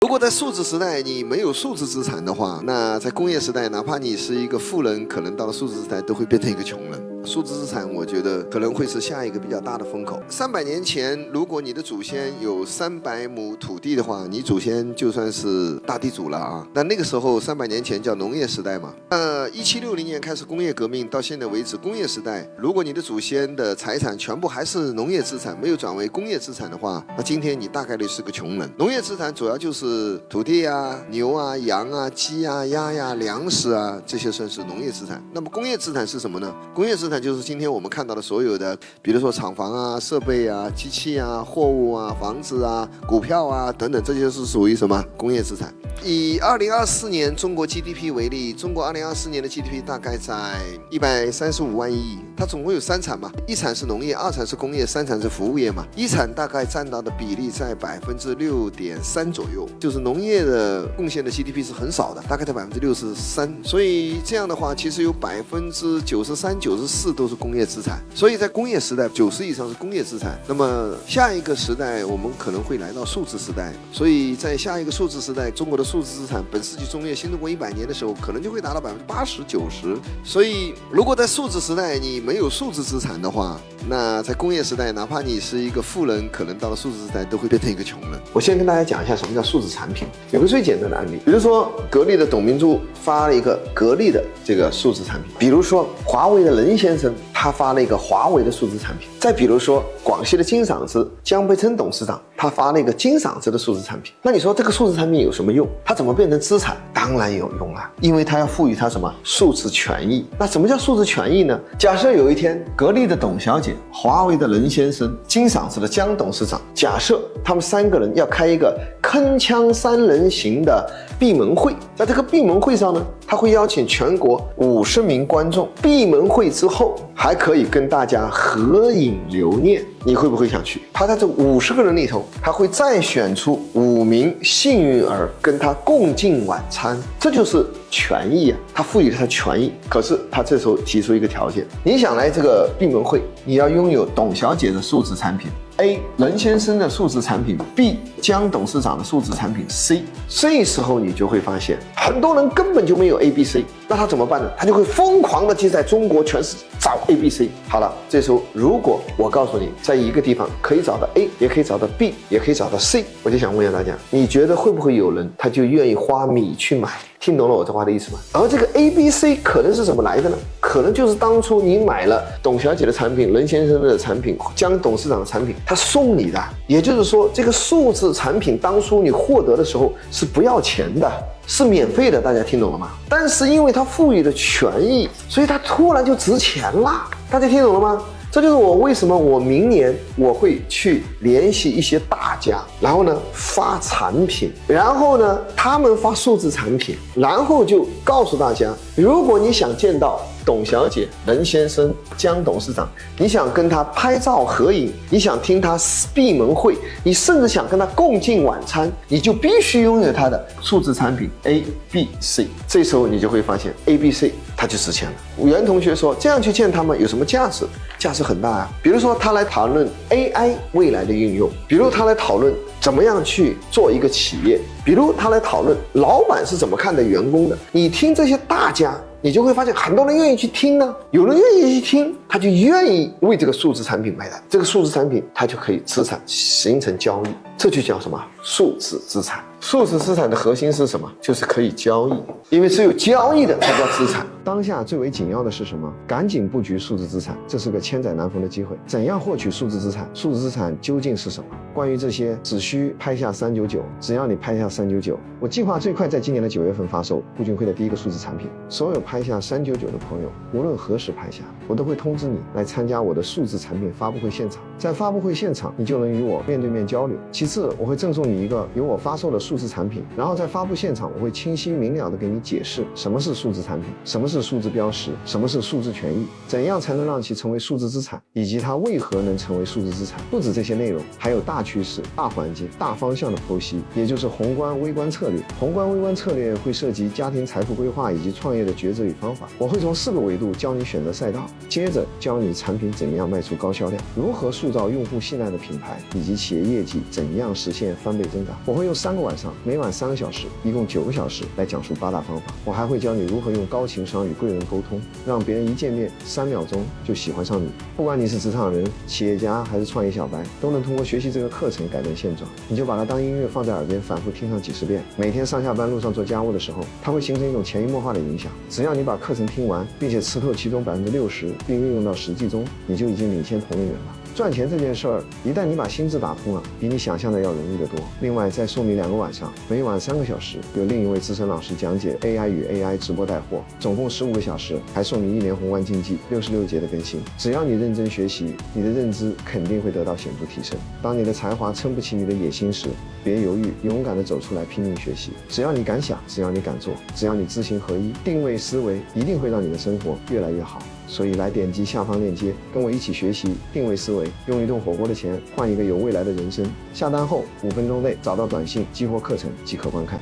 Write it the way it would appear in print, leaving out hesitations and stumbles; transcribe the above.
如果在数字时代你没有数字资产的话，那在工业时代，哪怕你是一个富人，可能到了数字时代都会变成一个穷人。数字资产，我觉得可能会是下一个比较大的风口。300年前，如果你的祖先有300亩土地的话，你祖先就算是大地主了啊。那个时候300年前叫农业时代嘛。1760年开始工业革命，到现在为止工业时代，如果你的祖先的财产全部还是农业资产，没有转为工业资产的话，那今天你大概率是个穷人。农业资产主要就是土地啊、牛啊、羊啊、鸡啊、鸭呀、粮食啊，这些算是农业资产。那么工业资产是什么呢？工业资产就是今天我们看到的所有的，比如说厂房啊、设备啊、机器啊、货物啊、房子啊、股票啊等等，这些是属于什么工业资产？以2024年中国 GDP 为例，中国2024年的 GDP 大概在135万亿，它总共有3产嘛，一产是农业，2产是工业，3产是服务业嘛。一产大概占到的比例在6.3%左右，就是农业的贡献的 GDP 是很少的，大概在63%。所以这样的话，其实有93%、94%都是工业资产。所以在工业时代，90%以上是工业资产。那么下一个时代，我们可能会来到数字时代。所以在下一个数字时代，中国的数字资产，本世纪中叶新中国100年的时候，可能就会达到80%、90%。所以如果在数字时代你没有数字资产的话，那在工业时代，哪怕你是一个富人，可能到了数字时代都会变成一个穷人。我先跟大家讲一下什么叫数字产品。有个最简单的案例，比如说格力的董明珠发了一个格力的这个数字产品，比如说华为的任先生他发了一个华为的数字产品，再比如说广西的金嗓子江培琛董事长他发了一个金嗓子的数字产品。那你说这个数字产品有什么用？它怎么变成资产？当然有用啊，因为它要赋予它什么数字权益。那什么叫数字权益呢？假设有一天格力的董小姐、华为的任先生、金嗓子的江董事长，假设他们3个人要开一个铿锵3人行的闭门会，在这个闭门会上呢，他会邀请全国50名观众，闭门会之后还可以跟大家合影留念。你会不会想去？他在这50个人里头，他会再选出5名幸运儿跟他共进晚餐，这就是权益啊！他赋予他权益，可是他这时候提出一个条件：你想来这个闭门会，你要拥有董小姐的数字产品 A、任先生的数字产品 B、江董事长的数字产品 C。这时候你就会发现，很多人根本就没有 A、B、C， 那他怎么办呢？他就会疯狂的去在中国全世界找 A、B、C。好了，这时候如果我告诉你，在一个地方可以找到 A， 也可以找到 B， 也可以找到 C， 我就想问一下大家，你觉得会不会有人他就愿意花米去买？听懂了我这话的意思吗？而这个 A、B、C 可能是怎么来的呢？可能就是当初你买了董小姐的产品、任先生的产品、江董事长的产品，他送你的。也就是说，这个数字产品当初你获得的时候是不要钱的，是免费的，大家听懂了吗？但是因为它赋予的权益，所以它突然就值钱了。大家听懂了吗？这就是我为什么我明年我会去联系一些大家，然后呢发产品，然后呢他们发数字产品，然后就告诉大家，如果你想见到董小姐、任先生、江董事长，你想跟他拍照合影，你想听他闭门会，你甚至想跟他共进晚餐，你就必须拥有他的数字产品 A、B、C。 这时候你就会发现 A、B、C 它就值钱了。袁同学说，这样去见他们有什么价值？价值很大啊。比如说他来讨论 AI 未来的运用，比如他来讨论怎么样去做一个企业，比如他来讨论老板是怎么看待员工的。你听这些大家，你就会发现很多人愿意去听呢，有人愿意去听，他就愿意为这个数字产品买单，这个数字产品它就可以资产形成交易，这就叫什么？数字资产。数字资产的核心是什么？就是可以交易，因为只有交易的才叫资产。当下最为紧要的是什么？赶紧布局数字资产，这是个千载难逢的机会。怎样获取数字资产？数字资产究竟是什么？关于这些，只需拍下399，只要你拍下399，我计划最快在今年的9月份发售顾俊辉的第一个数字产品。所有拍下399的朋友，无论何时拍下，我都会通知你来参加我的数字产品发布会现场。在发布会现场，你就能与我面对面交流。其次，我会赠送你一个由我发售的数字产品，然后在发布现场，我会清晰明了的给你解释什么是数字产品，什么是是数字标识，什么是数字权益，怎样才能让其成为数字资产，以及它为何能成为数字资产。不止这些内容，还有大趋势、大环境、大方向的剖析，也就是宏观、微观策略。宏观、微观策略会涉及家庭财富规划以及创业的抉择与方法。我会从4个维度教你选择赛道，接着教你产品怎样卖出高销量，如何塑造用户信赖的品牌，以及企业业绩怎样实现翻倍增长。我会用3个晚上，每晚3个小时，一共9个小时来讲述8大方法。我还会教你如何用高情商与贵人沟通，让别人一见面3秒钟就喜欢上你。不管你是职场人、企业家还是创业小白，都能通过学习这个课程改变现状。你就把它当音乐放在耳边，反复听上几10遍。每天上下班路上做家务的时候，它会形成一种潜移默化的影响。只要你把课程听完，并且吃透其中60%，并运用到实际中，你就已经领先同龄人了。赚钱这件事儿，一旦你把心智打通了，比你想象的要容易得多。另外，再送你2个晚上，每晚3个小时，有另一位资深老师讲解 AI 与 AI 直播带货，总共15个小时，还送你1年宏观经济66节的更新。只要你认真学习，你的认知肯定会得到显著提升。当你的才华撑不起你的野心时，别犹豫，勇敢地走出来拼命学习。只要你敢想，只要你敢做，只要你知行合一，定位思维一定会让你的生活越来越好。所以来点击下方链接，跟我一起学习定位思维，用1顿火锅的钱换一个有未来的人生。下单后5分钟内找到短信激活课程即可观看。